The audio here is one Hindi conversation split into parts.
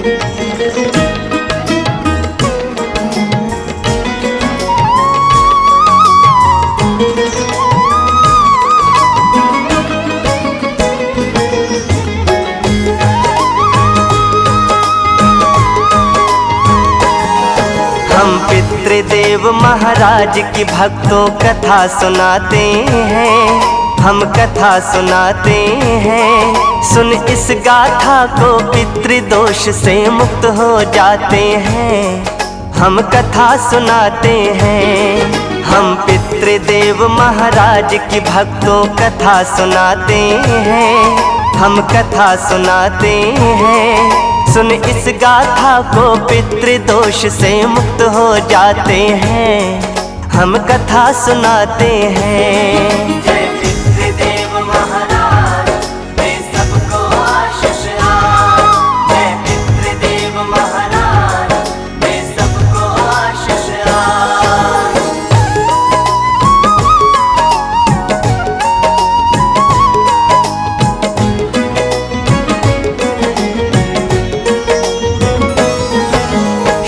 हम पितृदेव महाराज की भक्तों कथा सुनाते हैं, हम कथा सुनाते हैं। सुन इस गाथा को पितृदोष से मुक्त हो जाते हैं, हम कथा सुनाते हैं। हम पितृदेव महाराज की भक्तों कथा सुनाते हैं, हम कथा सुनाते हैं। सुन इस गाथा को पितृदोष से मुक्त हो जाते हैं, हम कथा सुनाते हैं। जय पितृदेव महाराज, दे सबको आशीष आए। जय पितृदेव महाराज, दे सबको आशीष आए।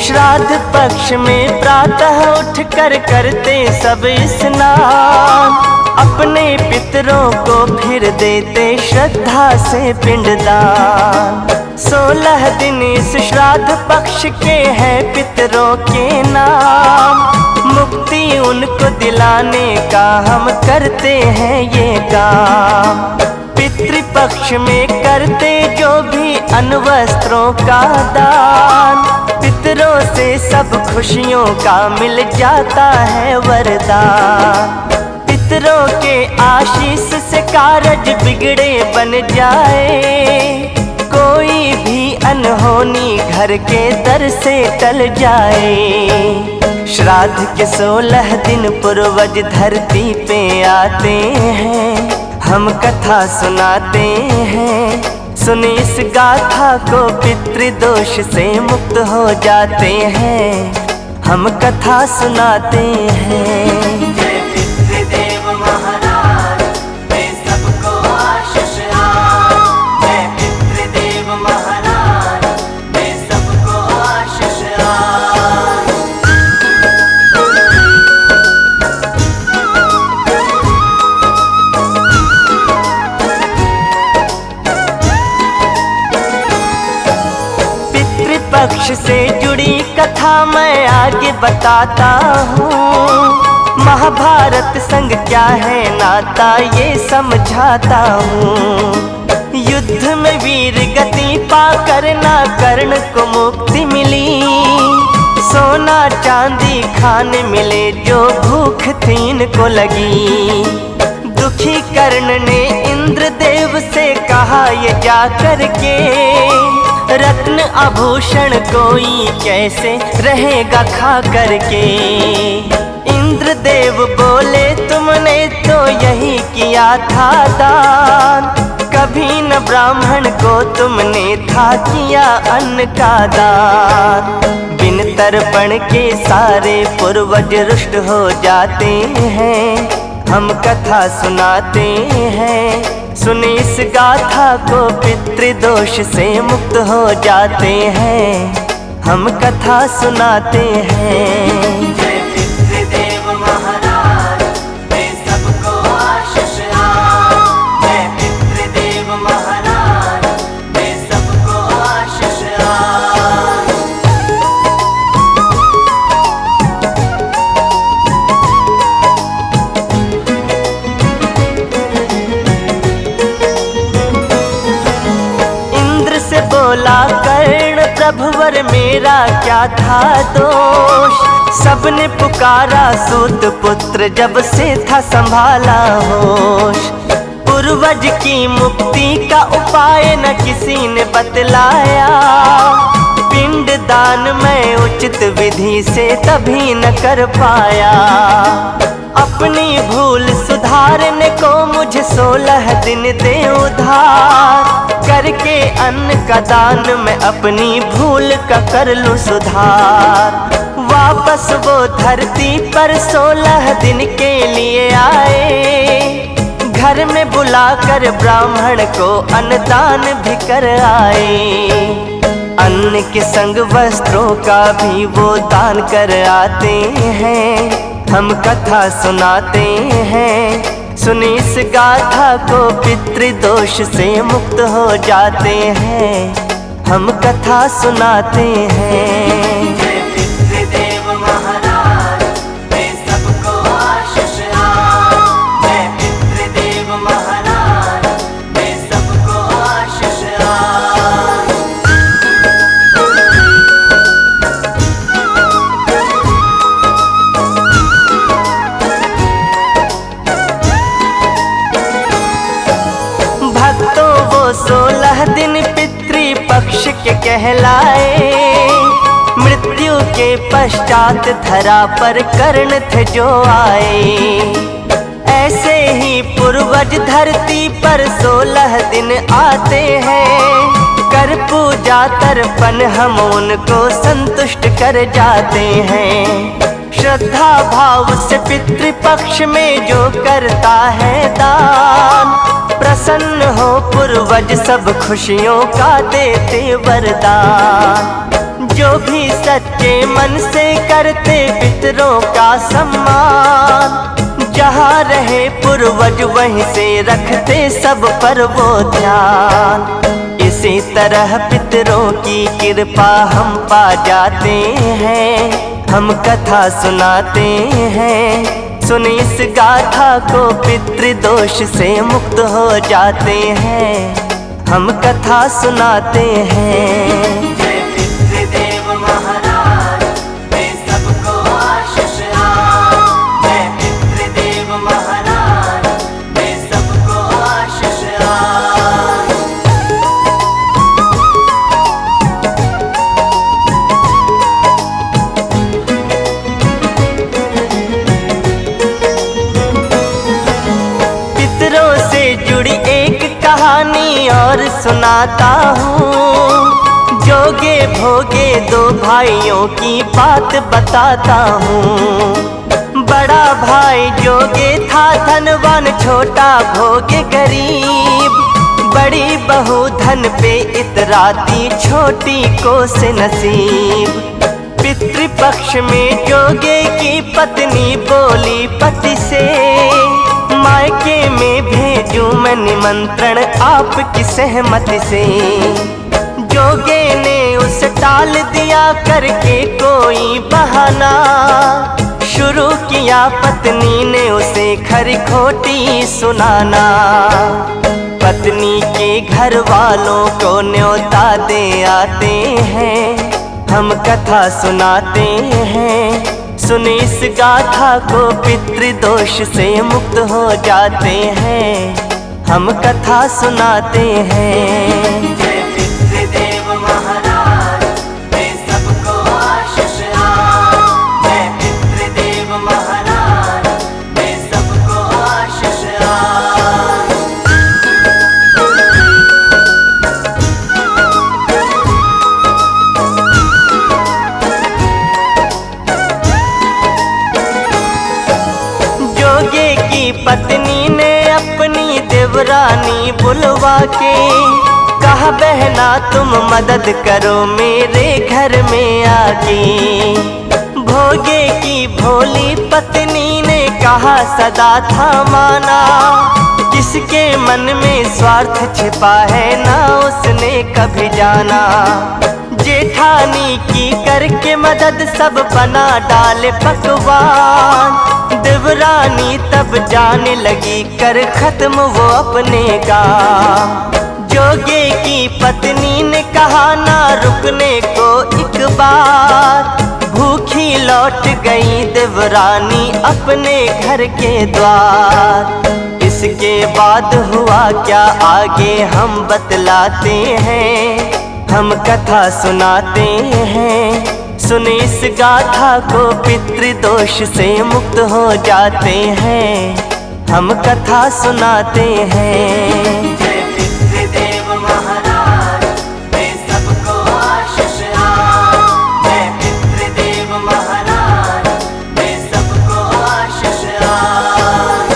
श्राद्ध पक्ष में प्रातः उठकर करते सब स्नान, अपने पितरों को फिर देते श्रद्धा से पिंडदान। 16 दिन इस श्राद्ध पक्ष के हैं पितरों के नाम, मुक्ति उनको दिलाने का हम करते हैं ये काम। पितृपक्ष में करते जो भी अनवस्त्रों का दान, पितरों से सब खुशियों का मिल जाता है वरदान। पितरों के आशीष से कारज बिगड़े बन जाए, कोई भी अनहोनी घर के दर से टल जाए। श्राद्ध के 16 दिन पूर्वज धरती पे आते हैं, हम कथा सुनाते हैं। सुन इस गाथा को पितृदोष से मुक्त हो जाते हैं, हम कथा सुनाते हैं। जय पितृदेव महाराज, दे सबको आशीष आए। जय पितृदेव महाराज, दे सबको आशीष आए। पक्ष से जुड़ी कथा मैं आगे बताता हूँ, महाभारत संग क्या है नाता ये समझाता हूँ। युद्ध में वीर गति पाकर ना कर्ण को मुक्ति मिली, सोना चांदी खाने मिले जो भूख थीन को लगी। दुखी कर्ण ने इंद्रदेव से कहा ये जा करके, रत्न आभूषण कोई कैसे रहेगा खा करके। इंद्रदेव बोले तुमने तो यही किया था दान, कभी न ब्राह्मण को तुमने था किया अन्न का दान। बिन तर्पण के सारे पूर्वज रुष्ट हो जाते हैं, हम कथा सुनाते हैं। सुन इस गाथा को पितृदोष से मुक्त हो जाते हैं, हम कथा सुनाते हैं। जय पितृदेव महाराज, दे सबको आशीष आए। जय पितृदेव महाराज, दे सबको आशीष आए। बोला कर्ण प्रभुवर मेरा क्या था दोष, सबने पुकारा सूत पुत्र जब से था संभाला होश। पूर्वज की मुक्ति का उपाय न किसी ने बतलाया, पिंड दान में उचित विधि से तभी न कर पाया। अपनी भूल सुधारने को मुझे 16 दिन दे उधार, करके अन्न का दान मैं अपनी भूल का कर लूं सुधार। वापस वो धरती पर 16 दिन के लिए आए, घर में बुलाकर ब्राह्मण को अन्नदान भी कर आए। अन्न के संग वस्त्रों का भी वो दान कर आते हैं। हम कथा सुनाते हैं, सुनी इस गाथा को पितृदोष से मुक्त हो जाते हैं। हम कथा सुनाते हैं। जय पितृदेव महाराज, दे सबको आशीष आज। जय पितृदेव महाराज, दे सबको आशीष आज। भक्तों वो 16 दिन पितृपक्ष के कहलाए। मृत्यु के पश्चात धरा पर कर्ण थे जो आए। ऐसे ही पूर्वज धरती पर 16 दिन आते हैं। कर पूजा तर्पण हम उनको संतुष्ट कर जाते हैं। श्रद्धा भाव से पितृपक्ष में जो करता है दान, प्रसन्न हो पूर्वज सब खुशियों का देते वरदान। जो भी सच्चे मन से करते पितरों का सम्मान, जहाँ रहे पूर्वज वहीं से रखते सब पर वो ध्यान। इसी तरह पितरों की कृपा हम पा जाते हैं। हम कथा सुनाते हैं, सुन इस गाथा को पितृदोष से मुक्त हो जाते हैं। हम कथा सुनाते हैं। जय पितृदेव महाराज, दे सबको आशीष आज। जय पितृदेव महाराज, दे सबको आशीष आज। पितरों से जुड़ी एक कहानी और सुनाता हूँ। जोगे भोगे दो भाइयों की बात बताता हूँ। बड़ा भाई जोगे था धनवान, छोटा भोगे गरीब। बड़ी बहू धन पे इतराती, छोटी को से नसीब। पितृपक्ष में जोगे की पत्नी बोली पति से, मायके में भेजूं मैं निमंत्रण आपकी सहमति से। जोगे ने उसे टाल दिया करके कोई बहाना। शुरू किया पत्नी ने उसे खरी खोटी सुनाना। पत्नी के घर वालों को न्योता दे आते हैं। हम कथा सुनाते हैं, सुन इस गाथा को पितृदोष से मुक्त हो जाते हैं। हम कथा सुनाते हैं। जय पितृदेव महाराज, दे सबको आशीष आज। जय पितृदेव महाराज, दे सबको आशीष आज। जोगे की पत्नी ने अपनी देवरानी बुलवा के कहा, बहना तुम मदद करो मेरे घर में आके। भोगे की भोली पत्नी ने कहा, सदा था माना। किसके मन में स्वार्थ छिपा है ना उसने कभी जाना। जेठानी की करके मदद सब बना डाले पकवान। देवरानी तब जाने लगी कर खत्म वो अपने काम। जोगे की पत्नी ने कहा, ना रुकने को एक बार। भूखी लौट गई देवरानी अपने घर के द्वार। इसके बाद हुआ क्या आगे हम बतलाते हैं। हम कथा सुनाते हैं, सुन इस गाथा को पितृदोष से मुक्त हो जाते हैं। हम कथा सुनाते हैं। जय पितृदेव महाराज, दे सबको आशीष आज। जय पितृदेव महाराज, दे सबको आशीष आज।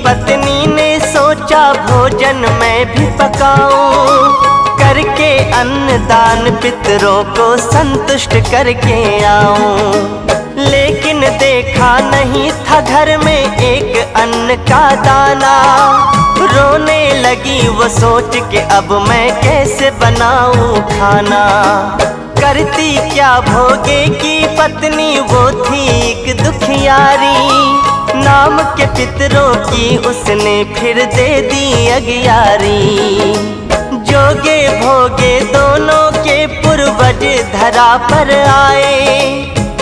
पत्नी ने सोचा भोजन मैं भी पकाऊं, करके अन्नदान पितरों को संतुष्ट करके आऊं। लेकिन देखा नहीं था घर में एक अन्न का दाना, रोने लगी वो सोच के अब मैं कैसे बनाऊं खाना। करती क्या भोगे की पत्नी वो थी एक दुखियारी, नाम के पितरों की उसने फिर दे दी अगियारी। जोगे भोगे दोनों के पूर्वज धरा पर आए,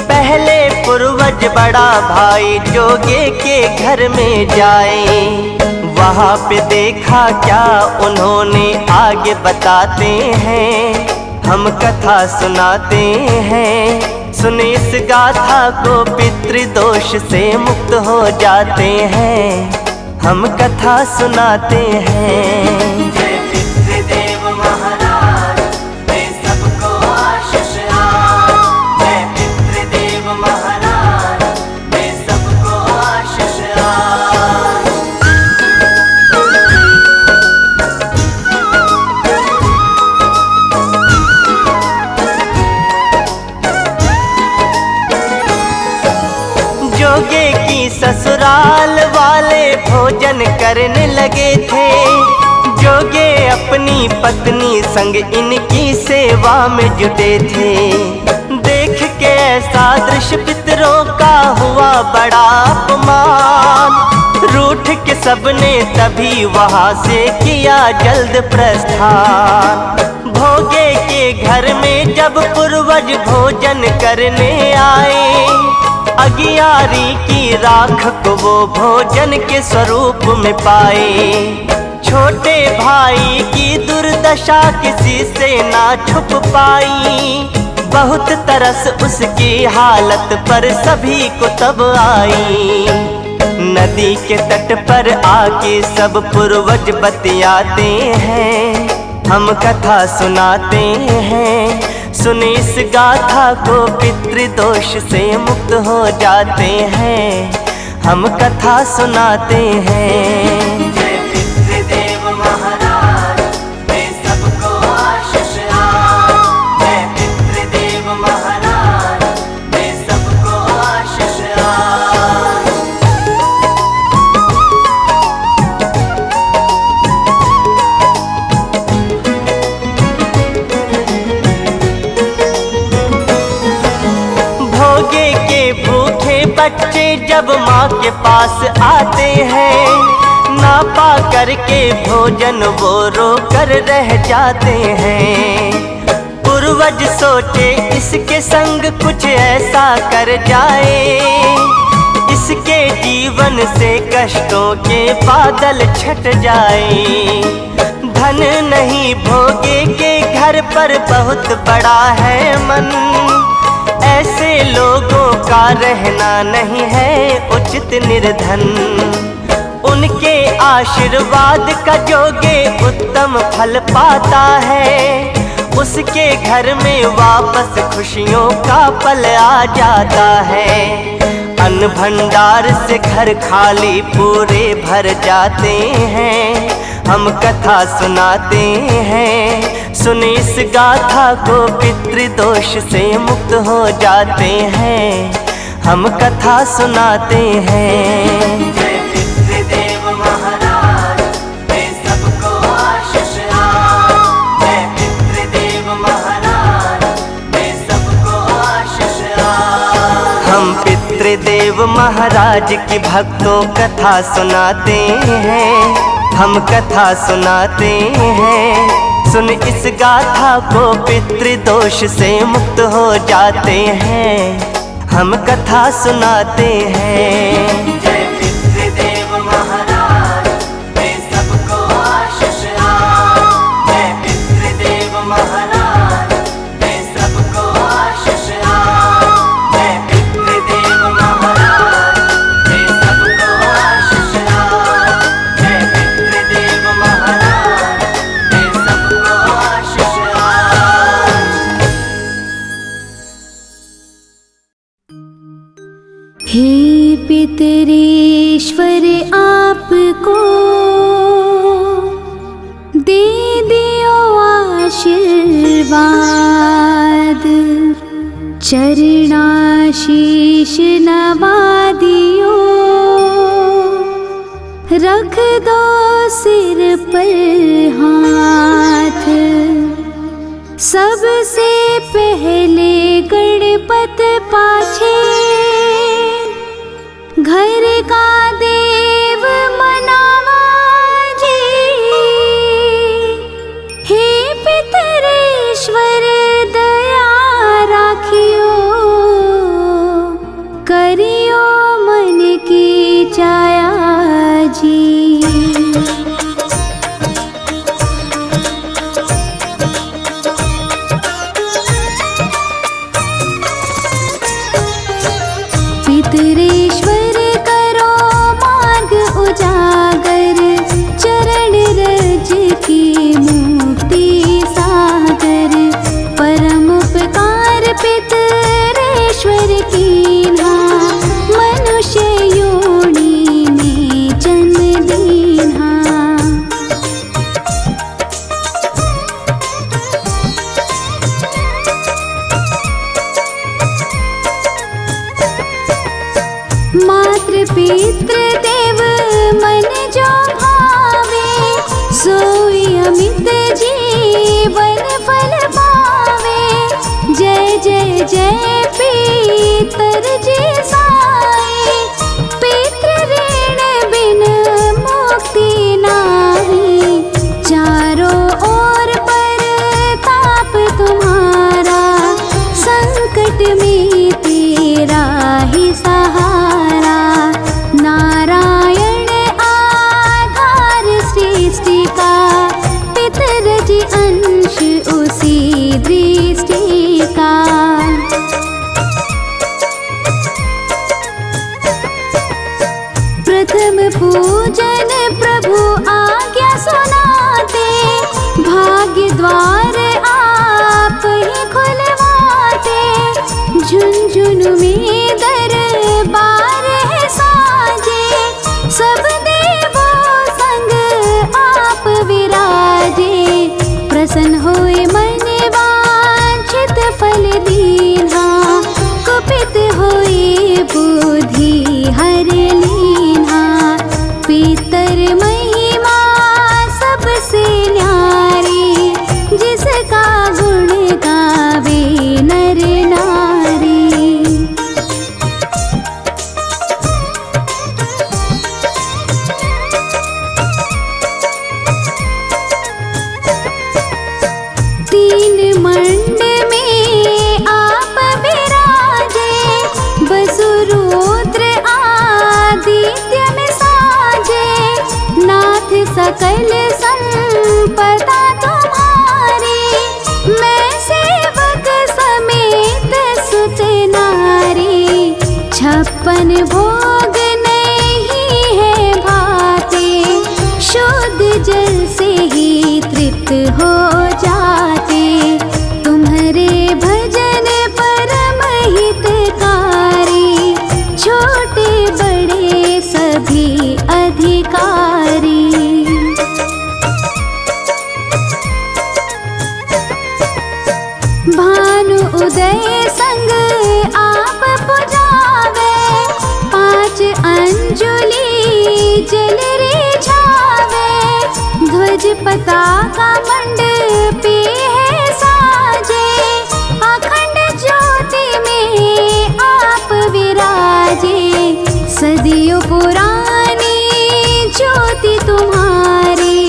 पहले पूर्वज बड़ा भाई जोगे के घर में जाए। वहाँ पे देखा क्या उन्होंने आगे बताते हैं, हम कथा सुनाते हैं। सुन इस गाथा को पितृदोष से मुक्त हो जाते हैं, हम कथा सुनाते हैं। जय पितृदेव महाराज, दे सबको आशीष आज। जय पितृदेव महाराज, दे सबको आशीष आज। जोगे की ससुराल वाले भोजन करने लगे थे, जोगे अपनी पत्नी संग इनकी सेवा में जुटे थे। देख के ऐसा दृश्य पितरों का हुआ बड़ा अपमान, रूठ के सबने तभी वहाँ से किया जल्द प्रस्थान। भोगे के घर में जब पूर्वज भोजन करने आए, अगियारी की राख को वो भोजन के स्वरूप में पाए। छोटे भाई की दुर्दशा किसी से ना छुप पाई, बहुत तरस उसकी हालत पर सभी को तब आई। नदी के तट पर आके सब पूर्वज बतियाते हैं, हम कथा सुनाते हैं। सुन इस गाथा को पितृदोष से मुक्त हो जाते हैं, हम कथा सुनाते हैं। जय पितृदेव महाराज, दे सबको आशीष आज। जय पितृदेव महाराज, दे सबको आशीष आज। भोगे के भूखे बच्चे जब माँ के पास आते हैं, ना पा करके भोजन वो रो कर रह जाते हैं। पूर्वज सोचे इसके संग कुछ ऐसा कर जाए, इसके जीवन से कष्टों के बादल छट जाए। धन नहीं भोगे के घर पर बहुत बड़ा है मन, ऐसे लोगों का रहना नहीं है उचित निर्धन। उनके आशीर्वाद का जोगे उत्तम फल पाता है, उसके घर में वापस खुशियों का पल आ जाता है। अन्न भंडार से घर खाली पूरे भर जाते हैं, हम कथा सुनाते हैं। सुन इस गाथा को पितृदोष से मुक्त हो जाते हैं, हम कथा सुनाते हैं। जय पितृदेव महाराज, दे सबको आशीष आज। जय पितृदेव महाराज, दे सबको आशीष आज। हम पितृदेव महाराज की भक्तों कथा सुनाते हैं, हम कथा सुनाते हैं। सुन इस गाथा को पितृदोष से मुक्त हो जाते हैं, हम कथा सुनाते हैं। जय पितृदेव महाराज, दे सबको आशीष आज। जय पितृदेव महाराज, दे सबको आशीष आज। जय पितृदेव महाराज, दे सबको आशीष आज। जय पितृदेव महाराज, दे सबको आशीष आज। हे पितरेश्वर आपको दे दियो आशीर्वाद, चरणाशीष नवा दियो, रख दो सिर पर हाथ। सबसे पहले गणपत पाछे, घर का देव मनावा जी। हे पितरेश्वर दया राखियो, करियो मन की चाया जी। पितरेश्वर करो मार्ग उजागर, चरण रज की मुक्ति सागर। परम उपकार पितरेश्वर कीन्हा, मनुष्य योनि में जन्म दीन्हा। मातृ पितृ देव मन जो भावे, सोई अमित जीवन फल पावे। जय जय जय पितर जी साई, पितृ ऋण बिन मुक्ति नाही। चारों ओर परताप तुम्हारा, संकट में तेरा ही सहारा। नारायण आधार सृष्टि का, पितरज अंश उसी दृष्टि का। प्रथम पूजन प्रभु आज्ञा सुनाते, भाग्य द्वार आप ही खुलवाते। झुनझुन में दरबार है साजे, सब देवों संग आप विराजे। प्रसन्न होए मन वांछित फल दीन्हा, कुपित होए बुद्धि हर लीन्हा। पितर महिमा सबसे न्यारी, जिसका गुण गावे नर नारी। तीन मंड में आप विराजे, वसुरुद्र आदित्य में साजे। नाथ सकल संपदा तुम्हारी, मैं सेवक समेत सुत नारी। 56 भोग नहीं है भाते, शुद्ध जल से ही तृप्त हो जाते। तुम्हारे भजन परम हितकारी, छोटे बड़े सभी अधिकारी। भानु उदय संग आप पुजावे, 5 अंजुलि जल रे छावे। ध्वज पताका मंडपे है साजे, अखंड ज्योति में आप विराजे। सदियों पुरानी ज्योति तुम्हारी,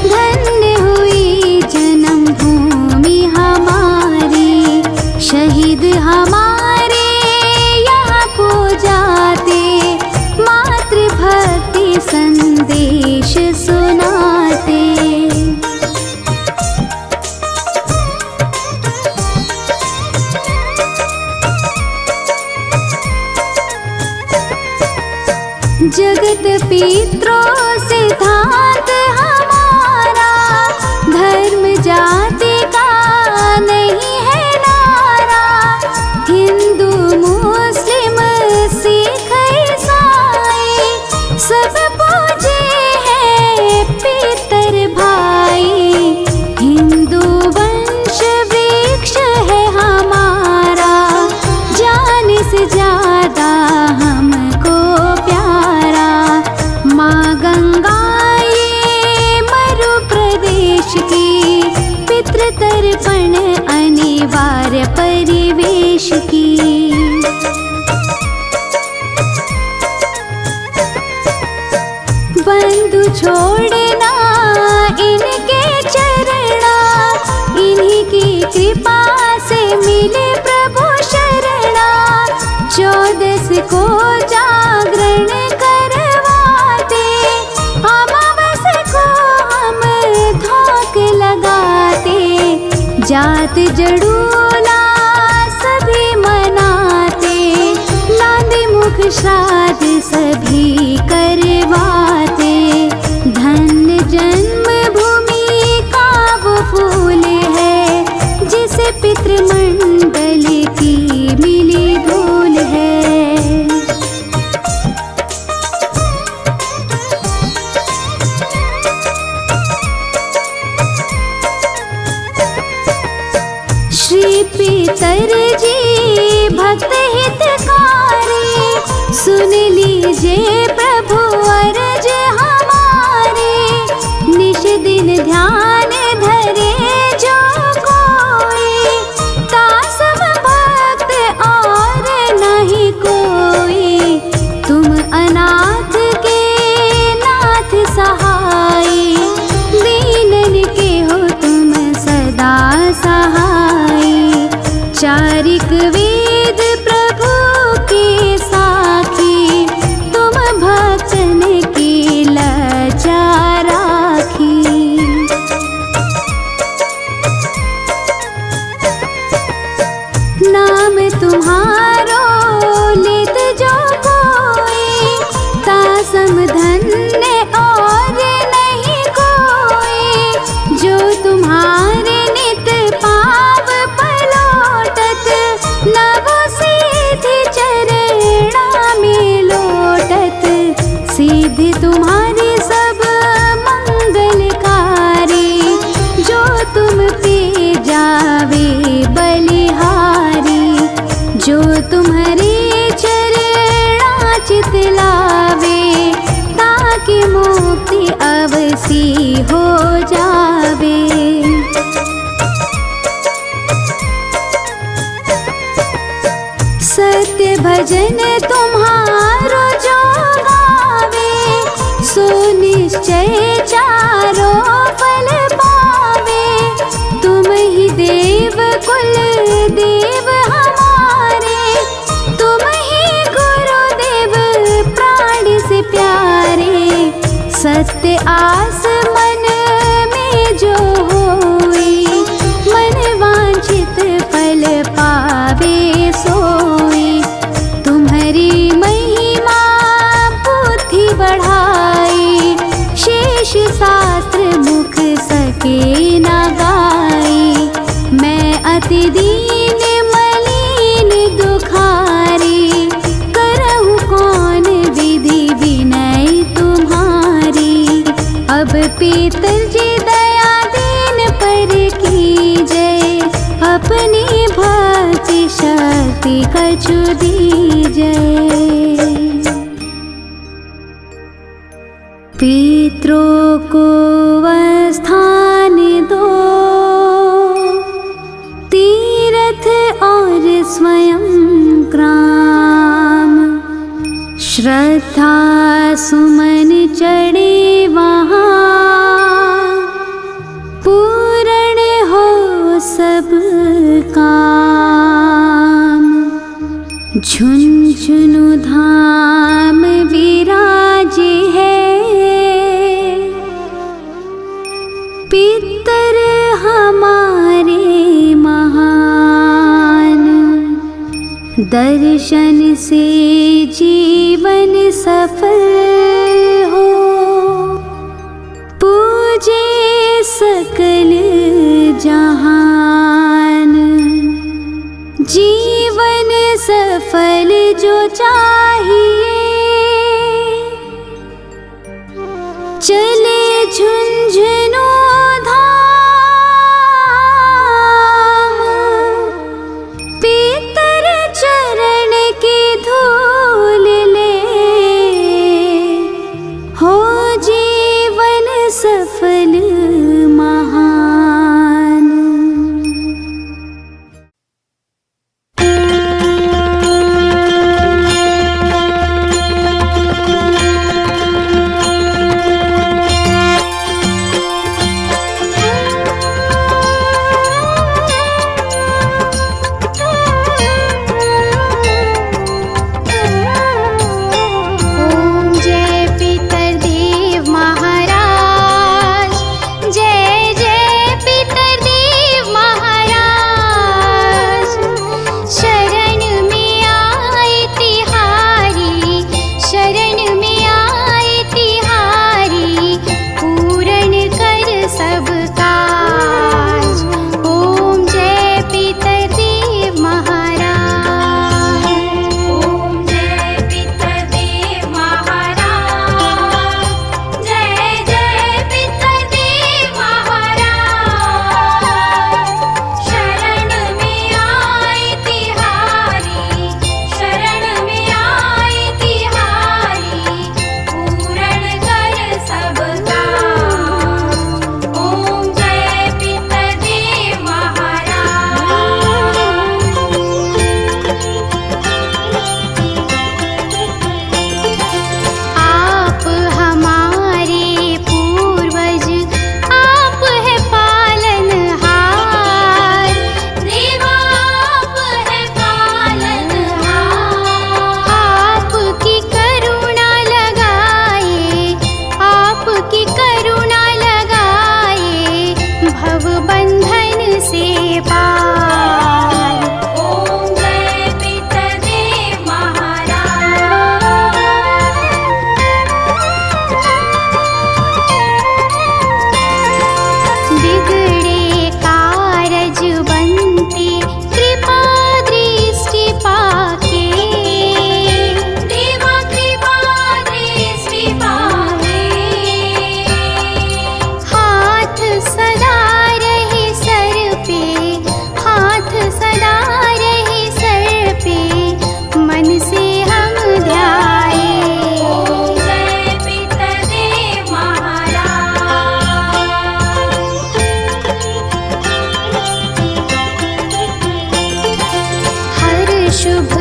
धन्य हुई जन्म भूमि हमारी। शहीद हमारे यहाँ पूजाते, मातृभक्ति संदेश सुनाते। जगत पित्रों सिद्धांत हमारा, धर्म जाति का नहीं है नारा। हिंदू मुस्लिम सिख देश की। बंधु छोड़ना इनके चरणा, इन्हीं की कृपा से मिले प्रभु शरणा। 14 को जागरण करवाते, अमावस को हम धोख लगाते। जात जड़ूला सभी मनाते, लांदे मुख श्राद्ध सभी करवाते। धन्य जन्मभूमि का वो फूल है, जिसे पितृमंडल की मिली धूल है। श्री पितर जी भक्त हितकारी, सुन लीजिए प्रभु अर्ज हमारे। निश दिन ध्यान धरे जो कोई, तासम भक्त और नहीं कोई। तुम अनाथ के नाथ सहाय, दीनन के हो तुम सदा सहाय। चारिक वेद प्रभु के साखी, तुम भक्तन की लज्जा राखी। नाम तुम्हारो लेत जो कोई, तासम धन्य और नहीं कोई। जो तुम्हारे नित पाव पलोटत, नवो सीधि चरणा में लोटत। सीधि तुम्हारी सब मंगलकारी, जो तुम पे जावे बलिहारी। जो तुम्हारे चरणा चितलावे, ताकि मुक्ति अवसी हो जावे। सत्य भजन तुम्हारो जो गावे, सो निश्चय चारों फल पावे। तुम ही देव कुल देव हमारे, तुम ही गुरुदेव प्राण से प्यारे। सत्य आस मन में जो होई, मन वांछित फल पावे सोई। तुम्हारी महिमा बुद्धि बढ़ाई, शेष शास्त्र मुख सके न गाई। मैं अति दीन मलिन दुखारी, करहु कौन विधि विनय तुम्हारी। अब पीतर जी दया दीन पर कीजय, अपनी भक्ति शक्ति कछु दीजय। पितरों को स्थान दो, तीर्थ और स्वयं ग्राम। श्रद्धा सुमन चढ़े वहाँ, पूर्ण हो सब काम। झुंझुनु धाम विराजे है, पितर हमारे महान। दर्शन से जीवन सफल हो, पूजे सकल जहान। जीवन सफल जो चाहिए, चले झुंझुनु धाम। पितर चरण की धूल ले, हो जीवन सफल महान। शुभ